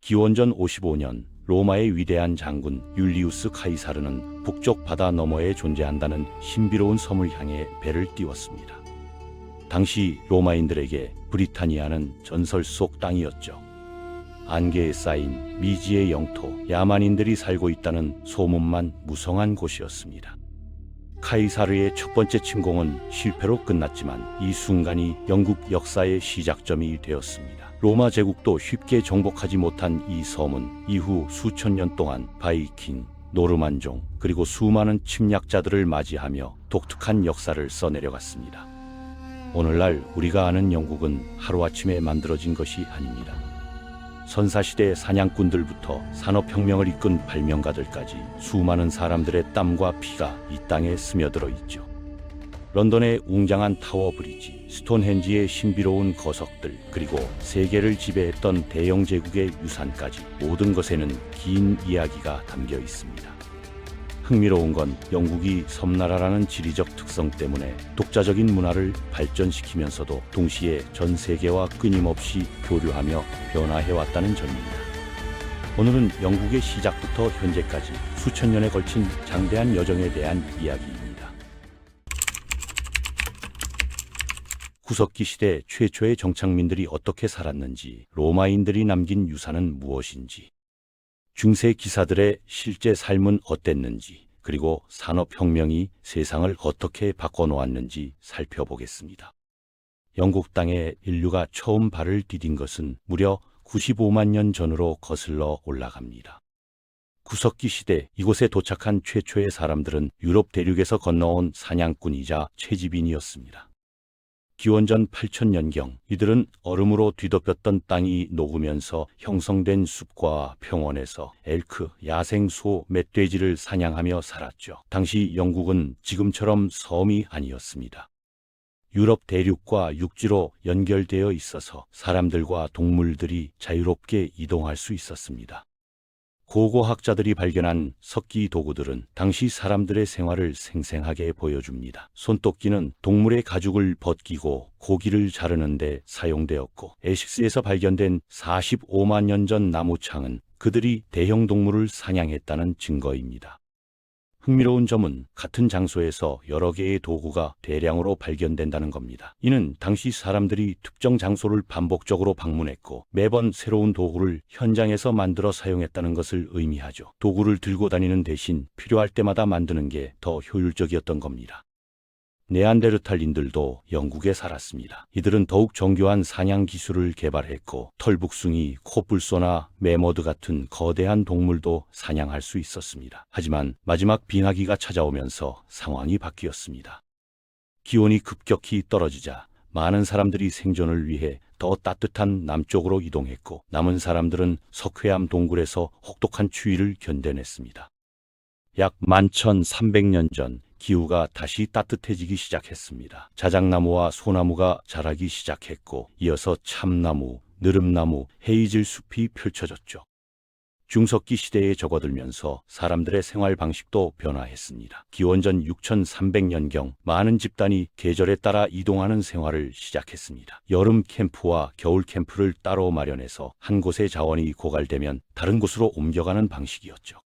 기원전 55년 로마의 위대한 장군 율리우스 카이사르는 북쪽 바다 너머에 존재한다는 신비로운 섬을 향해 배를 띄웠습니다. 당시 로마인들에게 브리타니아는 전설 속 땅이었죠. 안개에 쌓인 미지의 영토, 야만인들이 살고 있다는 소문만 무성한 곳이었습니다. 카이사르의 첫 번째 침공은 실패로 끝났지만 이 순간이 영국 역사의 시작점이 되었습니다. 로마 제국도 쉽게 정복하지 못한 이 섬은 이후 수천 년 동안 바이킹, 노르만종, 그리고 수많은 침략자들을 맞이하며 독특한 역사를 써내려갔습니다. 오늘날 우리가 아는 영국은 하루아침에 만들어진 것이 아닙니다. 선사시대 사냥꾼들부터 산업혁명을 이끈 발명가들까지 수많은 사람들의 땀과 피가 이 땅에 스며들어 있죠. 런던의 웅장한 타워 브리지, 스톤헨지의 신비로운 거석들, 그리고 세계를 지배했던 대영 제국의 유산까지 모든 것에는 긴 이야기가 담겨 있습니다. 흥미로운 건 영국이 섬나라라는 지리적 특성 때문에 독자적인 문화를 발전시키면서도 동시에 전 세계와 끊임없이 교류하며 변화해왔다는 점입니다. 오늘은 영국의 시작부터 현재까지 수천 년에 걸친 장대한 여정에 대한 이야기입니다. 구석기 시대 최초의 정착민들이 어떻게 살았는지, 로마인들이 남긴 유산은 무엇인지, 중세 기사들의 실제 삶은 어땠는지, 그리고 산업혁명이 세상을 어떻게 바꿔놓았는지 살펴보겠습니다. 영국 땅에 인류가 처음 발을 디딘 것은 무려 95만 년 전으로 거슬러 올라갑니다. 구석기 시대 이곳에 도착한 최초의 사람들은 유럽 대륙에서 건너온 사냥꾼이자 채집인이었습니다. 기원전 8000년경 이들은 얼음으로 뒤덮였던 땅이 녹으면서 형성된 숲과 평원에서 엘크, 야생소, 멧돼지를 사냥하며 살았죠. 당시 영국은 지금처럼 섬이 아니었습니다. 유럽 대륙과 육지로 연결되어 있어서 사람들과 동물들이 자유롭게 이동할 수 있었습니다. 고고학자들이 발견한 석기 도구들은 당시 사람들의 생활을 생생하게 보여줍니다. 손도끼는 동물의 가죽을 벗기고 고기를 자르는 데 사용되었고, 에식스에서 발견된 45만 년 전 나무창은 그들이 대형 동물을 사냥했다는 증거입니다. 흥미로운 점은 같은 장소에서 여러 개의 도구가 대량으로 발견된다는 겁니다. 이는 당시 사람들이 특정 장소를 반복적으로 방문했고 매번 새로운 도구를 현장에서 만들어 사용했다는 것을 의미하죠. 도구를 들고 다니는 대신 필요할 때마다 만드는 게 더 효율적이었던 겁니다. 네안데르탈인들도 영국에 살았습니다. 이들은 더욱 정교한 사냥 기술을 개발했고 털북숭이, 코뿔소나 매머드 같은 거대한 동물도 사냥할 수 있었습니다. 하지만 마지막 빙하기가 찾아오면서 상황이 바뀌었습니다. 기온이 급격히 떨어지자 많은 사람들이 생존을 위해 더 따뜻한 남쪽으로 이동했고 남은 사람들은 석회암 동굴에서 혹독한 추위를 견뎌냈습니다. 약 11,300년 전 기후가 다시 따뜻해지기 시작했습니다. 자작나무와 소나무가 자라기 시작했고 이어서 참나무, 느릅나무, 헤이즐 숲이 펼쳐졌죠. 중석기 시대에 접어들면서 사람들의 생활 방식도 변화했습니다. 기원전 6300년경 많은 집단이 계절에 따라 이동하는 생활을 시작했습니다. 여름 캠프와 겨울 캠프를 따로 마련해서 한 곳의 자원이 고갈되면 다른 곳으로 옮겨가는 방식이었죠.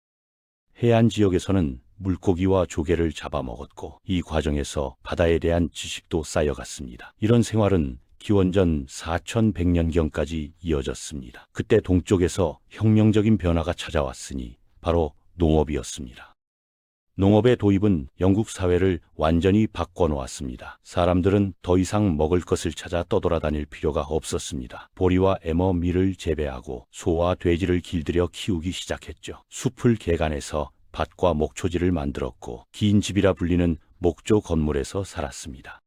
해안 지역에서는 물고기와 조개를 잡아먹었고 이 과정에서 바다에 대한 지식도 쌓여갔습니다. 이런 생활은 기원전 4100년경까지 이어졌습니다. 그때 동쪽에서 혁명적인 변화가 찾아왔으니 바로 농업이었습니다. 농업의 도입은 영국 사회를 완전히 바꿔놓았습니다. 사람들은 더 이상 먹을 것을 찾아 떠돌아다닐 필요가 없었습니다. 보리와 애머 밀을 재배하고 소와 돼지를 길들여 키우기 시작했죠. 숲을 개간해서 밭과 목초지를 만들었고 긴 집이라 불리는 목조 건물에서 살았습니다.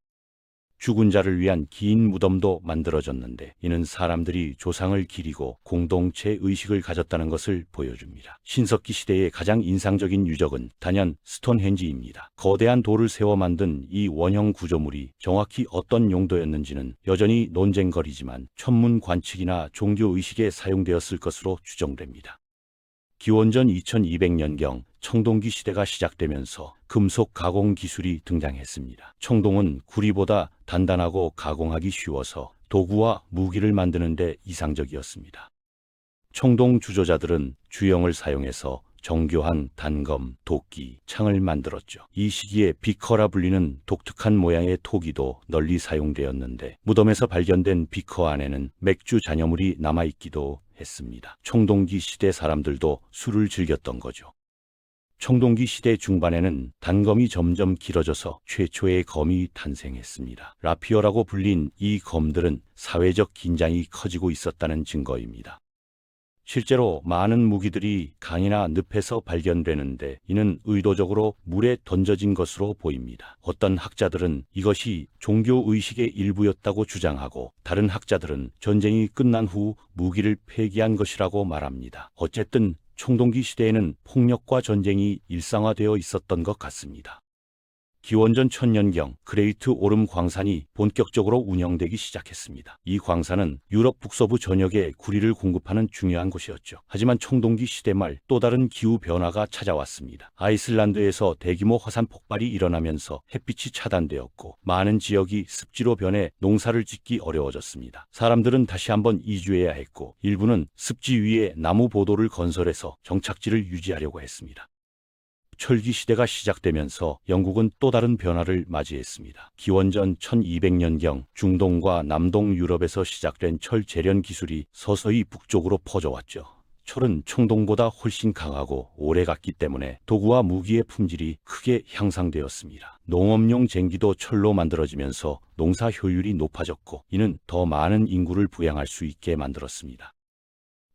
죽은 자를 위한 긴 무덤도 만들어졌는데 이는 사람들이 조상을 기리고 공동체 의식을 가졌다는 것을 보여줍니다. 신석기 시대의 가장 인상적인 유적은 단연 스톤헨지입니다. 거대한 돌을 세워 만든 이 원형 구조물이 정확히 어떤 용도였는지는 여전히 논쟁거리지만 천문 관측이나 종교 의식에 사용되었을 것으로 추정됩니다. 기원전 2200년경 청동기 시대가 시작되면서 금속 가공 기술이 등장했습니다. 청동은 구리보다 단단하고 가공하기 쉬워서 도구와 무기를 만드는 데 이상적이었습니다. 청동 주조자들은 주영을 사용해서 정교한 단검, 도끼, 창을 만들었죠. 이 시기에 비커라 불리는 독특한 모양의 토기도 널리 사용되었는데 무덤에서 발견된 비커 안에는 맥주 잔여물이 남아있기도 했습니다. 청동기 시대 사람들도 술을 즐겼던 거죠. 청동기 시대 중반에는 단검이 점점 길어져서 최초의 검이 탄생했습니다. 라피어라고 불린 이 검들은 사회적 긴장이 커지고 있었다는 증거입니다. 실제로 많은 무기들이 강이나 늪에서 발견되는데 이는 의도적으로 물에 던져진 것으로 보입니다. 어떤 학자들은 이것이 종교의식의 일부였다고 주장하고 다른 학자들은 전쟁이 끝난 후 무기를 폐기한 것이라고 말합니다. 어쨌든 청동기 시대에는 폭력과 전쟁이 일상화되어 있었던 것 같습니다. 기원전 1000년경 그레이트 오름 광산이 본격적으로 운영되기 시작했습니다. 이 광산은 유럽 북서부 전역에 구리를 공급하는 중요한 곳이었죠. 하지만 청동기 시대 말 또 다른 기후 변화가 찾아왔습니다. 아이슬란드에서 대규모 화산 폭발이 일어나면서 햇빛이 차단되었고 많은 지역이 습지로 변해 농사를 짓기 어려워졌습니다. 사람들은 다시 한번 이주해야 했고 일부는 습지 위에 나무 보도를 건설해서 정착지를 유지하려고 했습니다. 철기 시대가 시작되면서 영국은 또 다른 변화를 맞이했습니다. 기원전 1200년경 중동과 남동 유럽에서 시작된 철 제련 기술이 서서히 북쪽으로 퍼져왔죠. 철은 청동보다 훨씬 강하고 오래갔기 때문에 도구와 무기의 품질이 크게 향상되었습니다. 농업용 쟁기도 철로 만들어지면서 농사 효율이 높아졌고 이는 더 많은 인구를 부양할 수 있게 만들었습니다.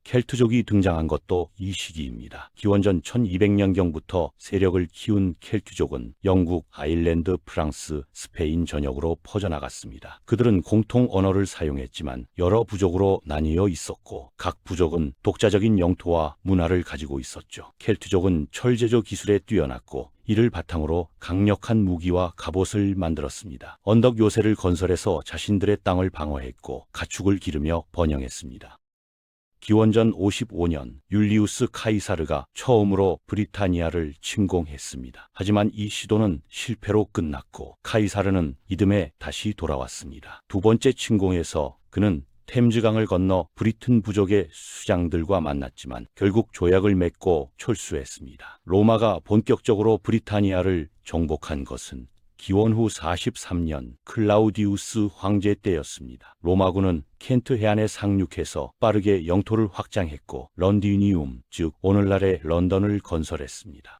켈트족이 등장한 것도 이 시기입니다. 기원전 1200년경부터 세력을 키운 켈트족은 영국, 아일랜드, 프랑스, 스페인 전역으로 퍼져나갔습니다. 그들은 공통 언어를 사용했지만 여러 부족으로 나뉘어 있었고 각 부족은 독자적인 영토와 문화를 가지고 있었죠. 켈트족은 철 제조 기술에 뛰어났고 이를 바탕으로 강력한 무기와 갑옷을 만들었습니다. 언덕 요새를 건설해서 자신들의 땅을 방어했고 가축을 기르며 번영했습니다. 기원전 55년 율리우스 카이사르가 처음으로 브리타니아를 침공했습니다. 하지만 이 시도는 실패로 끝났고 카이사르는 이듬해 다시 돌아왔습니다. 두 번째 침공에서 그는 템즈강을 건너 브리튼 부족의 수장들과 만났지만 결국 조약을 맺고 철수했습니다. 로마가 본격적으로 브리타니아를 정복한 것은 기원 후 43년 클라우디우스 황제 때였습니다. 로마군은 켄트 해안에 상륙해서 빠르게 영토를 확장했고 런디니움, 즉 오늘날의 런던을 건설했습니다.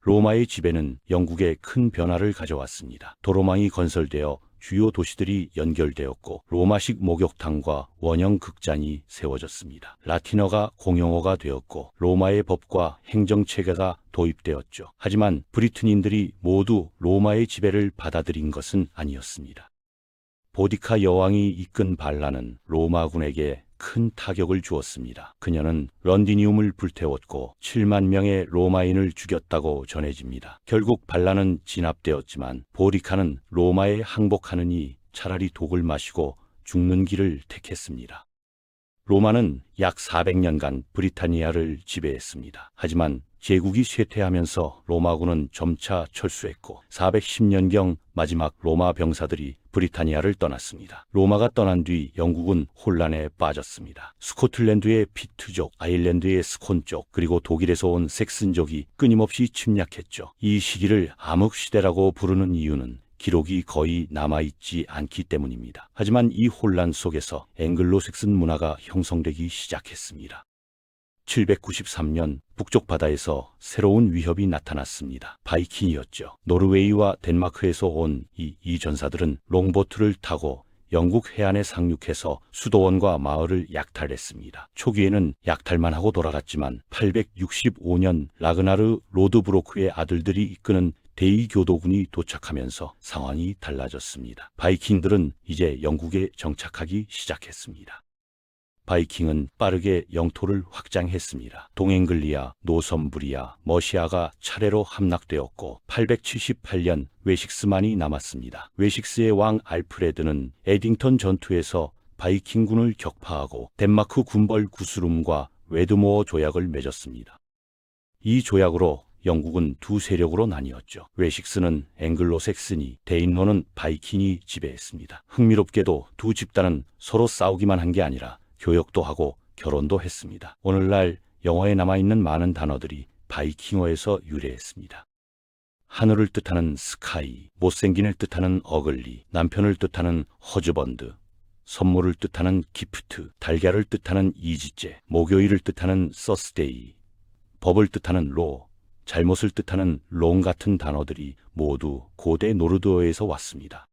로마의 지배는 영국에 큰 변화를 가져왔습니다. 도로망이 건설되어 주요 도시들이 연결되었고 로마식 목욕탕과 원형 극장이 세워졌습니다. 라틴어가 공용어가 되었고 로마의 법과 행정체계가 도입되었죠. 하지만 브리튼인들이 모두 로마의 지배를 받아들인 것은 아니었습니다. 보디카 여왕이 이끈 반란은 로마군에게 큰 타격을 주었습니다. 그녀는 런디니움을 불태웠고 7만 명의 로마인을 죽였다고 전해집니다. 결국 반란은 진압되었지만 보디카는 로마에 항복하느니 차라리 독을 마시고 죽는 길을 택했습니다. 로마는 약 400년간 브리타니아를 지배했습니다. 하지만 제국이 쇠퇴하면서 로마군은 점차 철수했고 410년경 마지막 로마 병사들이 브리타니아를 떠났습니다. 로마가 떠난 뒤 영국은 혼란에 빠졌습니다. 스코틀랜드의 피트족, 아일랜드의 스콘족, 그리고 독일에서 온 섹슨족이 끊임없이 침략했죠. 이 시기를 암흑시대라고 부르는 이유는 기록이 거의 남아있지 않기 때문입니다. 하지만 이 혼란 속에서 앵글로색슨 문화가 형성되기 시작했습니다. 793년 북쪽 바다에서 새로운 위협이 나타났습니다. 바이킹이었죠. 노르웨이와 덴마크에서 온 이 전사들은 롱보트를 타고 영국 해안에 상륙해서 수도원과 마을을 약탈했습니다. 초기에는 약탈만 하고 돌아갔지만 865년 라그나르 로드브로크의 아들들이 이끄는 대의교도군이 도착하면서 상황이 달라졌습니다. 바이킹들은 이제 영국에 정착하기 시작했습니다. 바이킹은 빠르게 영토를 확장했습니다. 동앵글리아, 노섬브리아, 머시아가 차례로 함락되었고 878년 웨식스만이 남았습니다. 웨식스의 왕 알프레드는 에딩턴 전투에서 바이킹군을 격파하고 덴마크 군벌 구스룸과 웨드모어 조약을 맺었습니다. 이 조약으로 영국은 두 세력으로 나뉘었죠. 웨식스는 앵글로색슨이, 데인로는 바이킹이 지배했습니다. 흥미롭게도 두 집단은 서로 싸우기만 한 게 아니라 교역도 하고 결혼도 했습니다. 오늘날 영어에 남아있는 많은 단어들이 바이킹어에서 유래했습니다. 하늘을 뜻하는 스카이, 못생긴을 뜻하는 어글리, 남편을 뜻하는 허즈번드, 선물을 뜻하는 기프트, 달걀을 뜻하는 이지째, 목요일을 뜻하는 서스데이, 법을 뜻하는 로, 잘못을 뜻하는 롱 같은 단어들이 모두 고대 노르드어에서 왔습니다.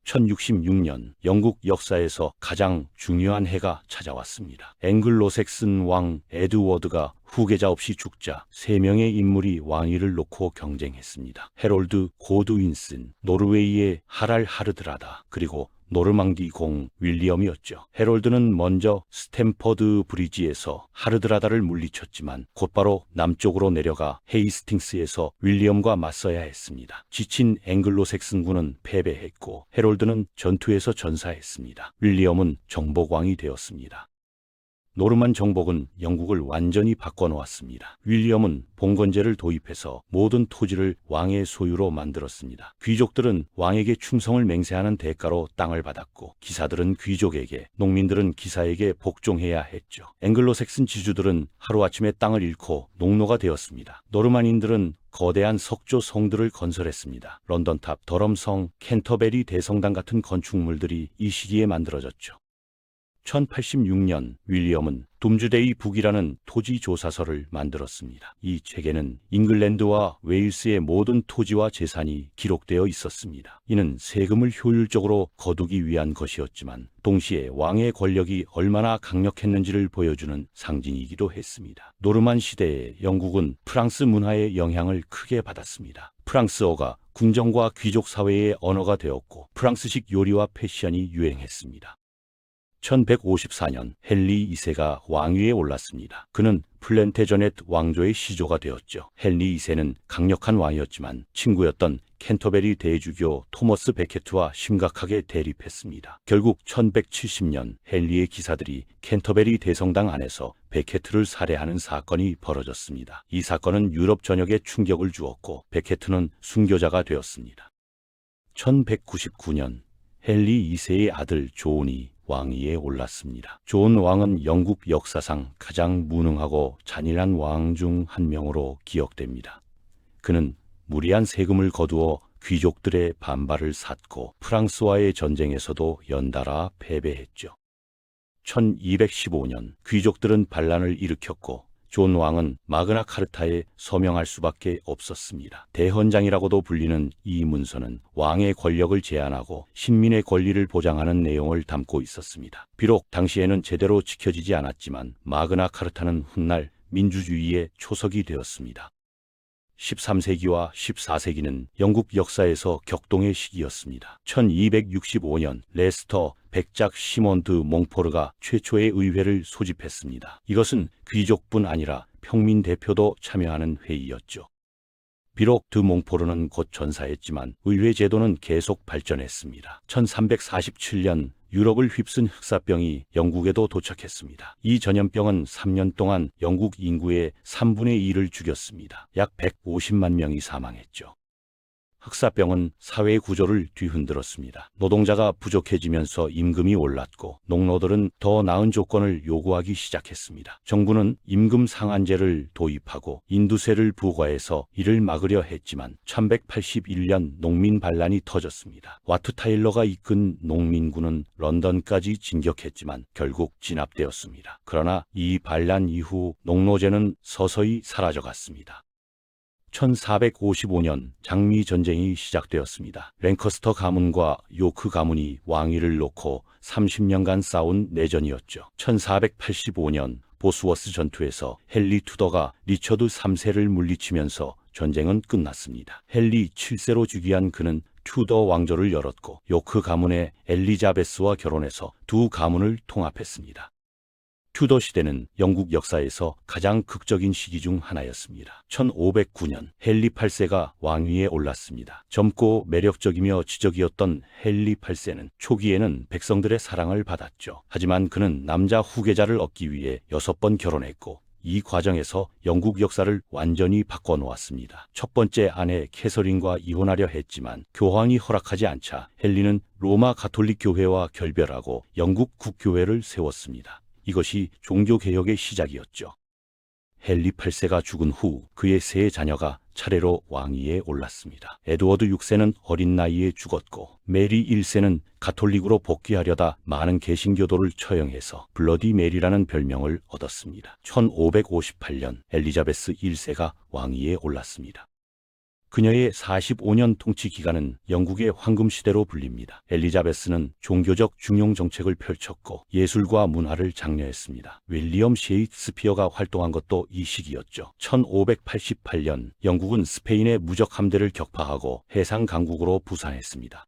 1066년 영국 역사에서 가장 중요한 해가 찾아왔습니다. 앵글로색슨 왕 에드워드가 후계자 없이 죽자 3명의 인물이 왕위를 놓고 경쟁했습니다. 헤롤드 고드윈슨, 노르웨이의 하랄 하르드라다, 그리고 노르망디 공 윌리엄이었죠. 헤롤드는 먼저 스탬퍼드 브리지에서 하르드라다를 물리쳤지만 곧바로 남쪽으로 내려가 헤이스팅스에서 윌리엄과 맞서야 했습니다. 지친 앵글로색슨군은 패배했고 헤롤드는 전투에서 전사했습니다. 윌리엄은 정복왕이 되었습니다. 노르만 정복은 영국을 완전히 바꿔놓았습니다. 윌리엄은 봉건제를 도입해서 모든 토지를 왕의 소유로 만들었습니다. 귀족들은 왕에게 충성을 맹세하는 대가로 땅을 받았고 기사들은 귀족에게, 농민들은 기사에게 복종해야 했죠. 앵글로색슨 지주들은 하루아침에 땅을 잃고 농노가 되었습니다. 노르만인들은 거대한 석조 성들을 건설했습니다. 런던탑, 더럼성, 캔터베리 대성당 같은 건축물들이 이 시기에 만들어졌죠. 1086년 윌리엄은 둠즈데이 북이라는 토지 조사서를 만들었습니다. 이 책에는 잉글랜드와 웨일스의 모든 토지와 재산이 기록되어 있었습니다. 이는 세금을 효율적으로 거두기 위한 것이었지만 동시에 왕의 권력이 얼마나 강력했는지를 보여주는 상징이기도 했습니다. 노르만 시대에 영국은 프랑스 문화의 영향을 크게 받았습니다. 프랑스어가 궁정과 귀족 사회의 언어가 되었고 프랑스식 요리와 패션이 유행했습니다. 1154년 헨리 2세가 왕위에 올랐습니다. 그는 플랜테저넷 왕조의 시조가 되었죠. 헨리 2세는 강력한 왕이었지만 친구였던 캔터베리 대주교 토머스 베케트와 심각하게 대립했습니다. 결국 1170년 헨리의 기사들이 캔터베리 대성당 안에서 베케트를 살해하는 사건이 벌어졌습니다. 이 사건은 유럽 전역에 충격을 주었고 베케트는 순교자가 되었습니다. 1199년 헨리 2세의 아들 존이 왕위에 올랐습니다. 존 왕은 영국 역사상 가장 무능하고 잔인한 왕 중 한 명으로 기억됩니다. 그는 무리한 세금을 거두어 귀족들의 반발을 샀고 프랑스와의 전쟁에서도 연달아 패배했죠. 1215년 귀족들은 반란을 일으켰고 존 왕은 마그나 카르타에 서명할 수밖에 없었습니다. 대헌장이라고도 불리는 이 문서는 왕의 권력을 제한하고 신민의 권리를 보장하는 내용을 담고 있었습니다. 비록 당시에는 제대로 지켜지지 않았지만 마그나 카르타는 훗날 민주주의의 초석이 되었습니다. 13세기와 14세기는 영국 역사에서 격동의 시기였습니다. 1265년 레스터 백작 시몬 드 몽포르가 최초의 의회를 소집했습니다. 이것은 귀족뿐 아니라 평민 대표도 참여하는 회의였죠. 비록 드 몽포르는 곧 전사했지만 의회 제도는 계속 발전했습니다. 1347년 유럽을 휩쓴 흑사병이 영국에도 도착했습니다. 이 전염병은 3년 동안 영국 인구의 3분의 2를 죽였습니다. 약 150만 명이 사망했죠. 흑사병은 사회 구조를 뒤흔들었습니다. 노동자가 부족해지면서 임금이 올랐고 농노들은 더 나은 조건을 요구하기 시작했습니다. 정부는 임금 상한제를 도입하고 인두세를 부과해서 이를 막으려 했지만 1181년 농민 반란이 터졌습니다. 와트 타일러가 이끈 농민군은 런던까지 진격했지만 결국 진압되었습니다. 그러나 이 반란 이후 농노제는 서서히 사라져갔습니다. 1455년 장미전쟁이 시작되었습니다. 랭커스터 가문과 요크 가문이 왕위를 놓고 30년간 싸운 내전이었죠. 1485년 보스워스 전투에서 헨리 투더가 리처드 3세를 물리치면서 전쟁은 끝났습니다. 헨리 7세로 즉위한 그는 튜더 왕조를 열었고 요크 가문의 엘리자베스와 결혼해서 두 가문을 통합했습니다. 튜더 시대는 영국 역사에서 가장 극적인 시기 중 하나였습니다. 1509년 헨리 8세가 왕위에 올랐습니다. 젊고 매력적이며 지적이었던 헨리 8세는 초기에는 백성들의 사랑을 받았죠. 하지만 그는 남자 후계자를 얻기 위해 6번 결혼했고 이 과정에서 영국 역사를 완전히 바꿔놓았습니다. 첫 번째 아내 캐서린과 이혼하려 했지만 교황이 허락하지 않자 헨리는 로마 가톨릭 교회와 결별하고 영국 국교회를 세웠습니다. 이것이 종교개혁의 시작이었죠. 헨리 8세가 죽은 후 그의 세 자녀가 차례로 왕위에 올랐습니다. 에드워드 6세는 어린 나이에 죽었고 메리 1세는 가톨릭으로 복귀하려다 많은 개신교도를 처형해서 블러디 메리라는 별명을 얻었습니다. 1558년 엘리자베스 1세가 왕위에 올랐습니다. 그녀의 45년 통치 기간은 영국의 황금시대로 불립니다. 엘리자베스는 종교적 중용 정책을 펼쳤고 예술과 문화를 장려했습니다. 윌리엄 셰익스피어가 활동한 것도 이 시기였죠. 1588년 영국은 스페인의 무적 함대를 격파하고 해상 강국으로 부상했습니다.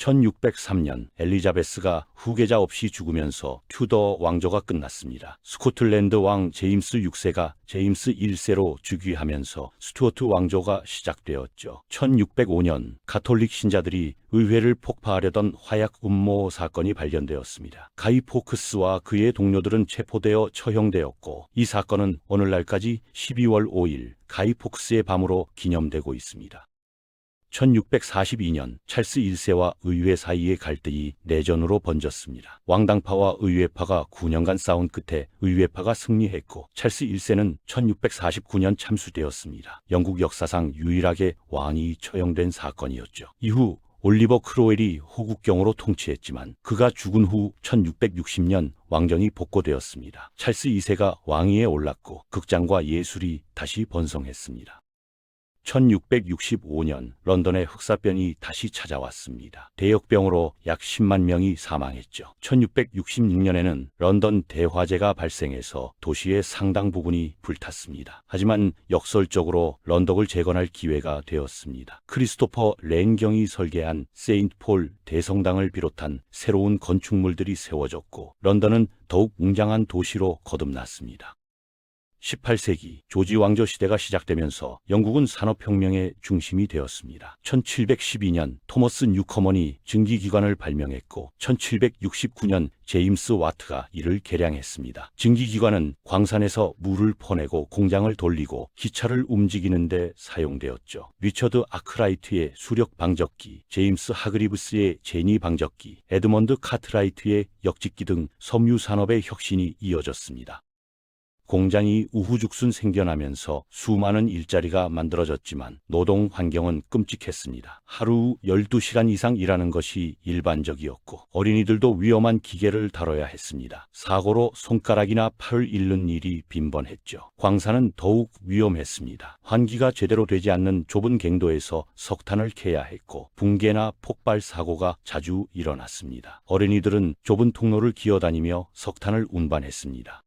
1603년 엘리자베스가 후계자 없이 죽으면서 튜더 왕조가 끝났습니다. 스코틀랜드 왕 제임스 6세가 제임스 1세로 즉위하면서 스튜어트 왕조가 시작되었죠. 1605년 가톨릭 신자들이 의회를 폭파하려던 화약 음모 사건이 발견되었습니다. 가이 포크스와 그의 동료들은 체포되어 처형되었고 이 사건은 오늘날까지 12월 5일 가이 포크스의 밤으로 기념되고 있습니다. 1642년 찰스 1세와 의회 사이의 갈등이 내전으로 번졌습니다. 왕당파와 의회파가 9년간 싸운 끝에 의회파가 승리했고 찰스 1세는 1649년 참수되었습니다. 영국 역사상 유일하게 왕이 처형된 사건이었죠. 이후 올리버 크로웰이 호국경으로 통치했지만 그가 죽은 후 1660년 왕정이 복고되었습니다. 찰스 2세가 왕위에 올랐고 극장과 예술이 다시 번성했습니다. 1665년 런던의 흑사병이 다시 찾아왔습니다. 대역병으로 약 10만 명이 사망했죠. 1666년에는 런던 대화재가 발생해서 도시의 상당 부분이 불탔습니다. 하지만 역설적으로 런던을 재건할 기회가 되었습니다. 크리스토퍼 랭경이 설계한 세인트 폴 대성당을 비롯한 새로운 건축물들이 세워졌고 런던은 더욱 웅장한 도시로 거듭났습니다. 18세기 조지 왕조 시대가 시작되면서 영국은 산업혁명의 중심이 되었습니다. 1712년 토머스 뉴커먼이 증기기관을 발명했고 1769년 제임스 와트가 이를 개량했습니다. 증기기관은 광산에서 물을 퍼내고 공장을 돌리고 기차를 움직이는 데 사용되었죠. 리처드 아크라이트의 수력 방적기, 제임스 하그리브스의 제니 방적기, 에드먼드 카트라이트의 역직기 등 섬유 산업의 혁신이 이어졌습니다. 공장이 우후죽순 생겨나면서 수많은 일자리가 만들어졌지만 노동 환경은 끔찍했습니다. 하루 12시간 이상 일하는 것이 일반적이었고 어린이들도 위험한 기계를 다뤄야 했습니다. 사고로 손가락이나 팔을 잃는 일이 빈번했죠. 광산은 더욱 위험했습니다. 환기가 제대로 되지 않는 좁은 갱도에서 석탄을 캐야 했고 붕괴나 폭발 사고가 자주 일어났습니다. 어린이들은 좁은 통로를 기어다니며 석탄을 운반했습니다.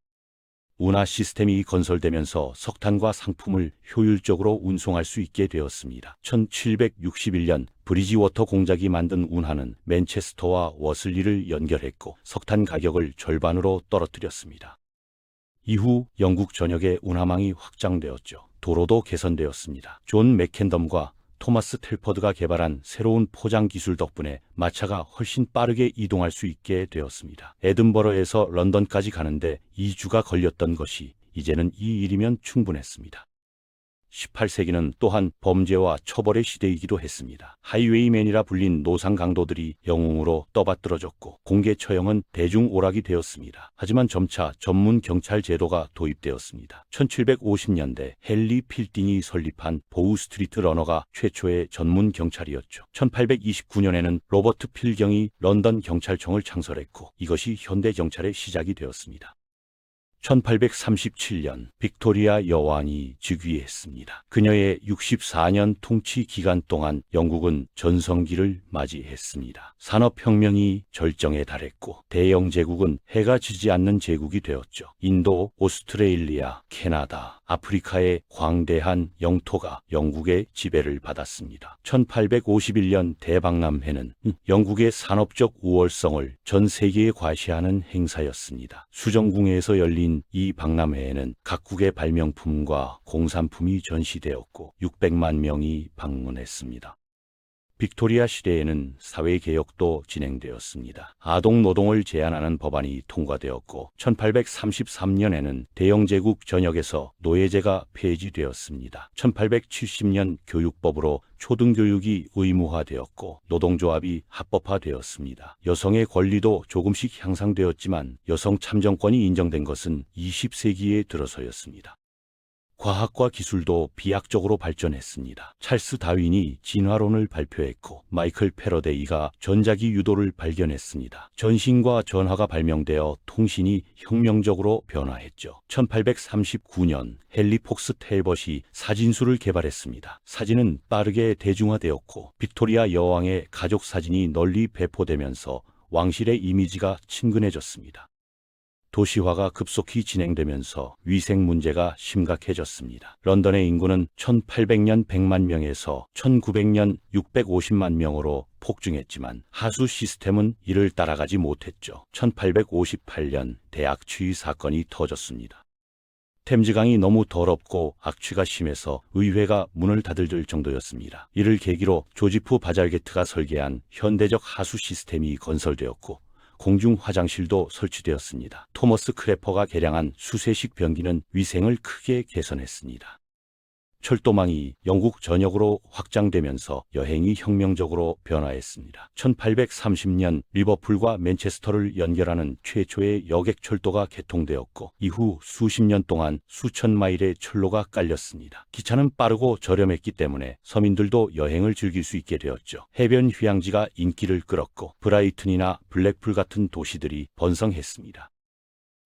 운하 시스템이 건설되면서 석탄과 상품을 효율적으로 운송할 수 있게 되었습니다. 1761년 브리지워터 공작이 만든 운하는 맨체스터와 워슬리를 연결했고 석탄 가격을 절반으로 떨어뜨렸습니다. 이후 영국 전역에 운하망이 확장되었죠. 도로도 개선되었습니다. 존 맥켄덤과 토마스 텔퍼드가 개발한 새로운 포장 기술 덕분에 마차가 훨씬 빠르게 이동할 수 있게 되었습니다. 에든버러에서 런던까지 가는데 2주가 걸렸던 것이 이제는 2일이면 충분했습니다. 18세기는 또한 범죄와 처벌의 시대이기도 했습니다. 하이웨이맨이라 불린 노상 강도들이 영웅으로 떠받들어졌고 공개 처형은 대중 오락이 되었습니다. 하지만 점차 전문 경찰 제도가 도입되었습니다. 1750년대 헨리 필딩이 설립한 보우 스트리트 러너가 최초의 전문 경찰이었죠. 1829년에는 로버트 필경이 런던 경찰청을 창설했고 이것이 현대 경찰의 시작이 되었습니다. 1837년 빅토리아 여왕이 즉위했습니다. 그녀의 64년 통치 기간 동안 영국은 전성기를 맞이했습니다. 산업혁명이 절정에 달했고 대영 제국은 해가 지지 않는 제국이 되었죠. 인도, 오스트레일리아, 캐나다, 아프리카의 광대한 영토가 영국의 지배를 받았습니다. 1851년 대박람회는 영국의 산업적 우월성을 전 세계에 과시하는 행사였습니다. 수정궁에서 열린 이 박람회에는 각국의 발명품과 공산품이 전시되었고 600만 명이 방문했습니다. 빅토리아 시대에는 사회개혁도 진행되었습니다. 아동 노동을 제한하는 법안이 통과되었고 1833년에는 대영제국 전역에서 노예제가 폐지되었습니다. 1870년 교육법으로 초등교육이 의무화되었고 노동조합이 합법화되었습니다. 여성의 권리도 조금씩 향상되었지만 여성 참정권이 인정된 것은 20세기에 들어서였습니다. 과학과 기술도 비약적으로 발전했습니다. 찰스 다윈이 진화론을 발표했고 마이클 패러데이가 전자기 유도를 발견했습니다. 전신과 전화가 발명되어 통신이 혁명적으로 변화했죠. 1839년 헨리 폭스 텔벗이 사진술을 개발했습니다. 사진은 빠르게 대중화되었고 빅토리아 여왕의 가족 사진이 널리 배포되면서 왕실의 이미지가 친근해졌습니다. 도시화가 급속히 진행되면서 위생 문제가 심각해졌습니다. 런던의 인구는 1800년 100만 명에서 1900년 650만 명으로 폭증했지만 하수 시스템은 이를 따라가지 못했죠. 1858년 대학 취위 사건이 터졌습니다. 템즈강이 너무 더럽고 악취가 심해서 의회가 문을 닫을 정도였습니다. 이를 계기로 조지프 바잘게트가 설계한 현대적 하수 시스템이 건설되었고 공중 화장실도 설치되었습니다. 토머스 크래퍼가 개량한 수세식 변기는 위생을 크게 개선했습니다. 철도망이 영국 전역으로 확장되면서 여행이 혁명적으로 변화했습니다. 1830년 리버풀과 맨체스터를 연결하는 최초의 여객철도가 개통되었고 이후 수십 년 동안 수천 마일의 철로가 깔렸습니다. 기차는 빠르고 저렴했기 때문에 서민들도 여행을 즐길 수 있게 되었죠. 해변 휴양지가 인기를 끌었고 브라이튼이나 블랙풀 같은 도시들이 번성했습니다.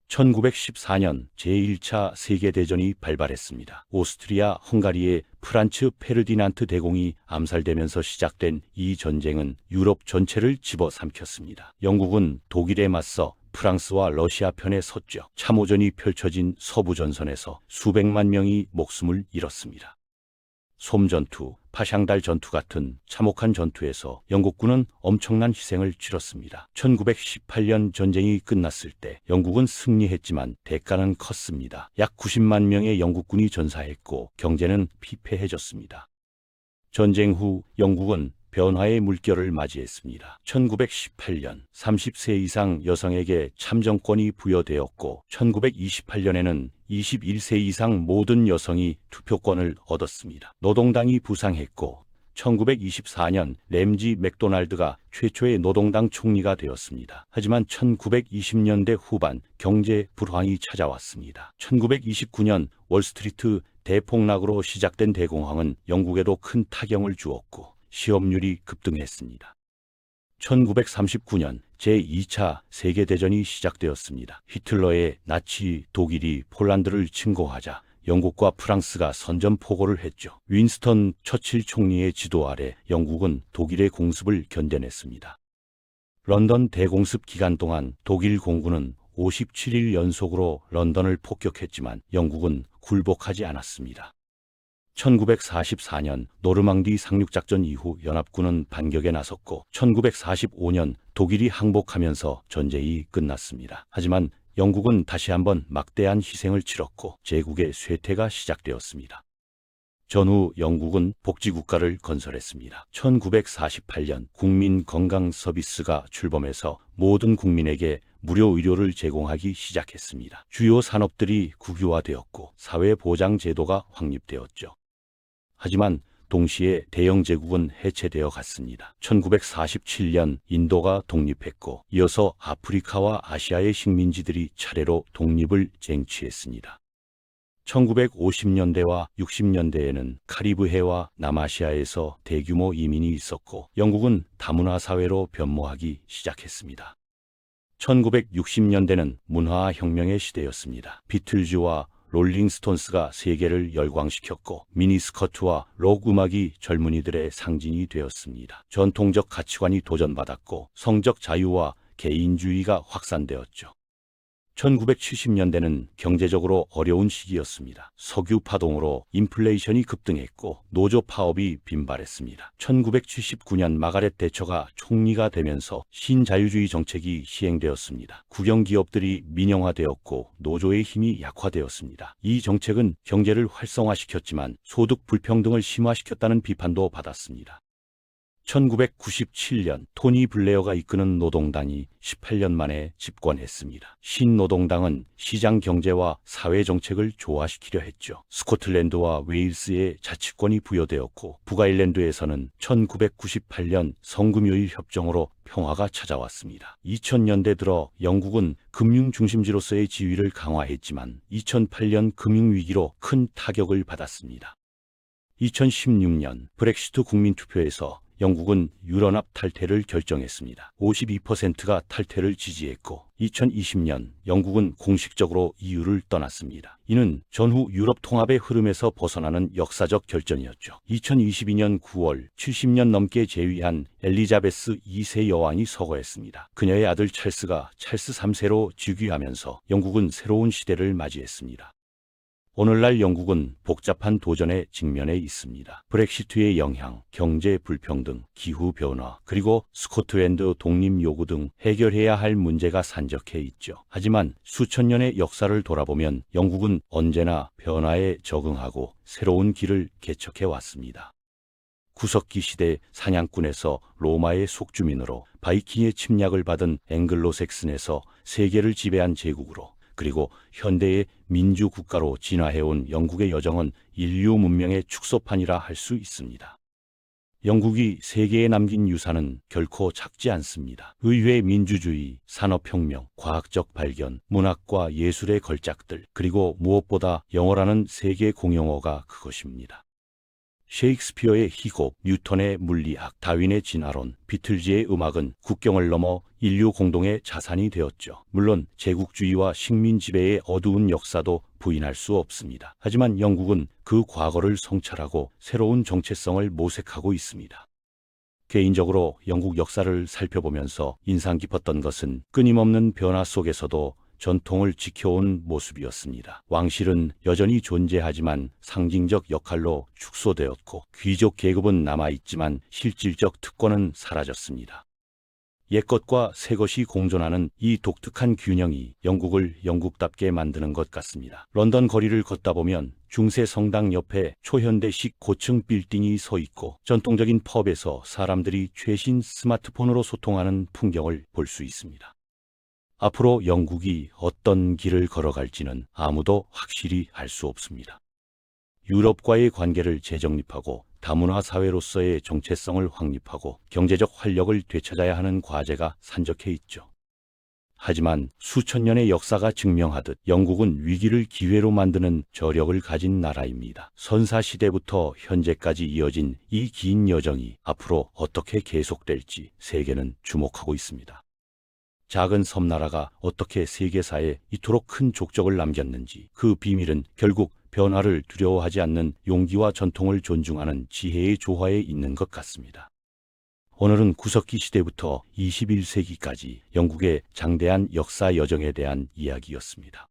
1914년 제1차 세계대전이 발발했습니다. 오스트리아 헝가리의 프란츠 페르디난트 대공이 암살되면서 시작된 이 전쟁은 유럽 전체를 집어삼켰습니다. 영국은 독일에 맞서 프랑스와 러시아 편에 섰죠. 참호전이 펼쳐진 서부전선에서 수백만 명이 목숨을 잃었습니다. 솜전투, 파샹달 전투 같은 참혹한 전투에서 영국군은 엄청난 희생을 치렀습니다. 1918년 전쟁이 끝났을 때 영국은 승리했지만 대가는 컸습니다. 약 90만 명의 영국군이 전사했고 경제는 피폐해졌습니다. 전쟁 후 영국은 변화의 물결을 맞이했습니다. 1918년 30세 이상 여성에게 참정권이 부여되었고 1928년에는 21세 이상 모든 여성이 투표권을 얻었습니다. 노동당이 부상했고 1924년 램지 맥도날드가 최초의 노동당 총리가 되었습니다. 하지만 1920년대 후반 경제 불황이 찾아왔습니다. 1929년 월스트리트 대폭락으로 시작된 대공황은 영국에도 큰 타격을 주었고 실업률이 급등했습니다. 1939년 제2차 세계대전이 시작되었습니다. 히틀러의 나치 독일이 폴란드를 침공하자 영국과 프랑스가 선전포고를 했죠. 윈스턴 처칠 총리의 지도 아래 영국은 독일의 공습을 견뎌냈습니다. 런던 대공습 기간 동안 독일 공군은 57일 연속으로 런던을 폭격했지만 영국은 굴복하지 않았습니다. 1944년 노르망디 상륙작전 이후 연합군은 반격에 나섰고 1945년 독일이 항복하면서 전쟁이 끝났습니다. 하지만 영국은 다시 한번 막대한 희생을 치렀고 제국의 쇠퇴가 시작되었습니다. 전후 영국은 복지국가를 건설했습니다. 1948년 국민건강서비스가 출범해서 모든 국민에게 무료 의료를 제공하기 시작했습니다. 주요 산업들이 국유화되었고 사회보장제도가 확립되었죠. 하지만 동시에 대영제국은 해체되어 갔습니다. 1947년 인도가 독립했고 이어서 아프리카와 아시아의 식민지들이 차례로 독립을 쟁취했습니다. 1950년대와 60년대에는 카리브해와 남아시아에서 대규모 이민이 있었고 영국은 다문화 사회로 변모하기 시작했습니다. 1960년대는 문화혁명의 시대였습니다. 비틀즈와 롤링스톤스가 세계를 열광시켰고 미니스커트와 록 음악이 젊은이들의 상징이 되었습니다. 전통적 가치관이 도전받았고 성적 자유와 개인주의가 확산되었죠. 1970년대는 경제적으로 어려운 시기였습니다. 석유 파동으로 인플레이션이 급등했고 노조 파업이 빈발했습니다. 1979년 마가렛 대처가 총리가 되면서 신자유주의 정책이 시행되었습니다. 국영기업들이 민영화되었고 노조의 힘이 약화되었습니다. 이 정책은 경제를 활성화시켰지만 소득 불평등을 심화시켰다는 비판도 받았습니다. 1997년 토니 블레어가 이끄는 노동당이 18년 만에 집권했습니다. 신노동당은 시장 경제와 사회 정책을 조화시키려 했죠. 스코틀랜드와 웨일스에 자치권이 부여되었고 북아일랜드에서는 1998년 성금요일 협정으로 평화가 찾아왔습니다. 2000년대 들어 영국은 금융 중심지로서의 지위를 강화했지만 2008년 금융위기로 큰 타격을 받았습니다. 2016년 브렉시트 국민투표에서 영국은 유럽연합 탈퇴를 결정했습니다. 52%가 탈퇴를 지지했고 2020년 영국은 공식적으로 EU를 떠났습니다. 이는 전후 유럽 통합의 흐름에서 벗어나는 역사적 결정이었죠. 2022년 9월 70년 넘게 재위한 엘리자베스 2세 여왕이 서거했습니다. 그녀의 아들 찰스가 찰스 3세로 즉위하면서 영국은 새로운 시대를 맞이했습니다. 오늘날 영국은 복잡한 도전에 직면해 있습니다. 브렉시트의 영향, 경제 불평등, 기후변화, 그리고 스코틀랜드 독립 요구 등 해결해야 할 문제가 산적해 있죠. 하지만 수천 년의 역사를 돌아보면 영국은 언제나 변화에 적응하고 새로운 길을 개척해 왔습니다. 구석기 시대 사냥꾼에서 로마의 속주민으로 바이킹의 침략을 받은 앵글로색슨에서 세계를 지배한 제국으로 그리고 현대의 민주국가로 진화해온 영국의 여정은 인류 문명의 축소판이라 할 수 있습니다. 영국이 세계에 남긴 유산은 결코 작지 않습니다. 의회 민주주의, 산업혁명, 과학적 발견, 문학과 예술의 걸작들, 그리고 무엇보다 영어라는 세계 공용어가 그것입니다. 셰익스피어의 희곡, 뉴턴의 물리학, 다윈의 진화론, 비틀즈의 음악은 국경을 넘어 인류 공동의 자산이 되었죠. 물론 제국주의와 식민 지배의 어두운 역사도 부인할 수 없습니다. 하지만 영국은 그 과거를 성찰하고 새로운 정체성을 모색하고 있습니다. 개인적으로 영국 역사를 살펴보면서 인상 깊었던 것은 끊임없는 변화 속에서도 전통을 지켜온 모습이었습니다. 왕실은 여전히 존재하지만 상징적 역할로 축소되었고 귀족 계급은 남아있지만 실질적 특권은 사라졌습니다. 옛것과 새것이 공존하는 이 독특한 균형이 영국을 영국답게 만드는 것 같습니다. 런던 거리를 걷다 보면 중세 성당 옆에 초현대식 고층 빌딩이 서 있고 전통적인 펍에서 사람들이 최신 스마트폰으로 소통하는 풍경을 볼 수 있습니다. 앞으로 영국이 어떤 길을 걸어갈지는 아무도 확실히 알 수 없습니다. 유럽과의 관계를 재정립하고 다문화 사회로서의 정체성을 확립하고 경제적 활력을 되찾아야 하는 과제가 산적해 있죠. 하지만 수천 년의 역사가 증명하듯 영국은 위기를 기회로 만드는 저력을 가진 나라입니다. 선사시대부터 현재까지 이어진 이 긴 여정이 앞으로 어떻게 계속될지 세계는 주목하고 있습니다. 작은 섬나라가 어떻게 세계사에 이토록 큰 족적을 남겼는지 그 비밀은 결국 변화를 두려워하지 않는 용기와 전통을 존중하는 지혜의 조화에 있는 것 같습니다. 오늘은 구석기 시대부터 21세기까지 영국의 장대한 역사 여정에 대한 이야기였습니다.